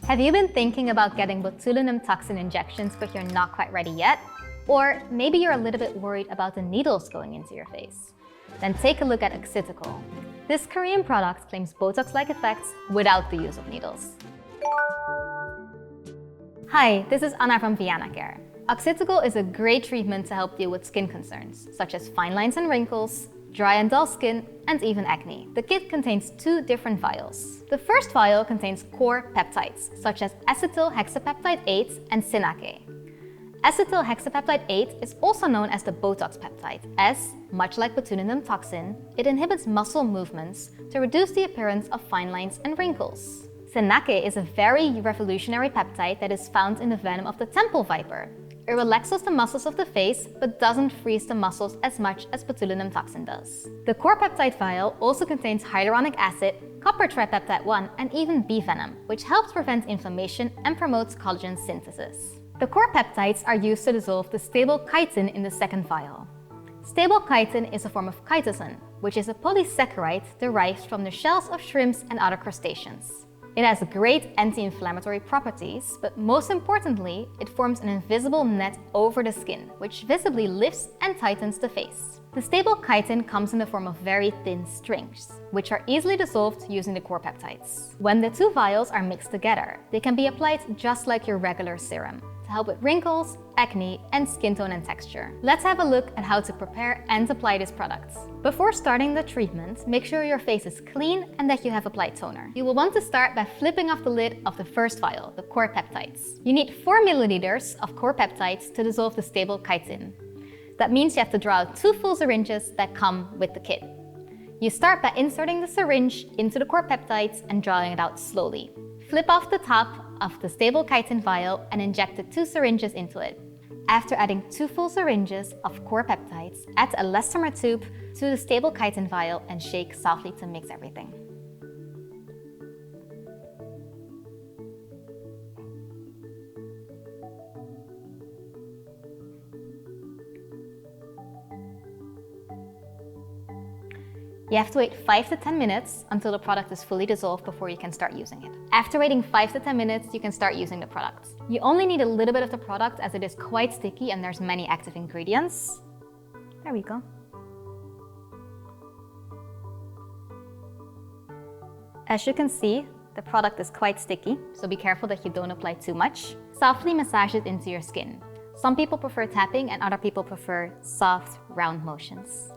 Have you been thinking about getting botulinum toxin injections but you're not quite ready yet? Or maybe you're a little bit worried about the needles going into your face? Then take a look at Oxytical. This Korean product claims Botox-like effects without the use of needles. Hi, this is Anna from Vienna Care. Oxytical is a great treatment to help deal with skin concerns, such as fine lines and wrinkles, dry and dull skin, and even acne. The kit contains 2 different vials. The first vial contains core peptides, such as Acetyl Hexapeptide-8 and Acetyl Hexapeptide-8 is also known as the Botox-peptide, as, much like botulinum toxin, it inhibits muscle movements to reduce the appearance of fine lines and wrinkles. Acetyl is a very revolutionary peptide that is found in the venom of the temple viper. It relaxes the muscles of the face, but doesn't freeze the muscles as much as botulinum toxin does. The core peptide vial also contains hyaluronic acid, copper tripeptide 1, and even bee venom, which helps prevent inflammation and promotes collagen synthesis. The core peptides are used to dissolve the stable chitin in the second vial. Stable chitin is a form of chitosan, which is a polysaccharide derived from the shells of shrimps and other crustaceans. It has great anti-inflammatory properties, but most importantly, it forms an invisible net over the skin, which visibly lifts and tightens the face. The stable chitin comes in the form of very thin strings, which are easily dissolved using the core peptides. When the 2 vials are mixed together, they can be applied just like your regular serum, to help with wrinkles, acne, and skin tone and texture. Let's have a look at how to prepare and apply this product. Before starting the treatment, make sure your face is clean and that you have applied toner. You will want to start by flipping off the lid of the first vial, the core peptides. You need 4 milliliters of core peptides to dissolve the stable chitin. That means you have to draw out 2 full syringes that come with the kit. You start by inserting the syringe into the core peptides and drawing it out slowly. Flip off the top of the stable chitin vial and inject the 2 syringes into it. After adding 2 full syringes of core peptides, add a elastomer tube to the stable chitin vial and shake softly to mix everything. You have to wait 5 to 10 minutes until the product is fully dissolved before you can start using it. After waiting 5 to 10 minutes, you can start using the product. You only need a little bit of the product as it is quite sticky and there's many active ingredients. There we go. As you can see, the product is quite sticky, so be careful that you don't apply too much. Softly massage it into your skin. Some people prefer tapping and other people prefer soft, round motions.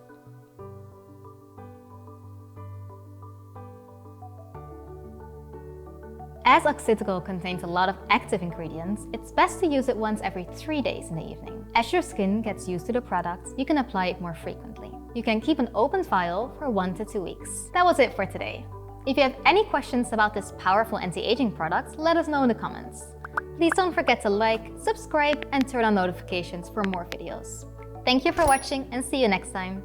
As Oxytical contains a lot of active ingredients, it's best to use it once every 3 days in the evening. As your skin gets used to the product, you can apply it more frequently. You can keep an open vial for 1 to 2 weeks. That was it for today. If you have any questions about this powerful anti-aging product, let us know in the comments. Please don't forget to like, subscribe, and turn on notifications for more videos. Thank you for watching and see you next time.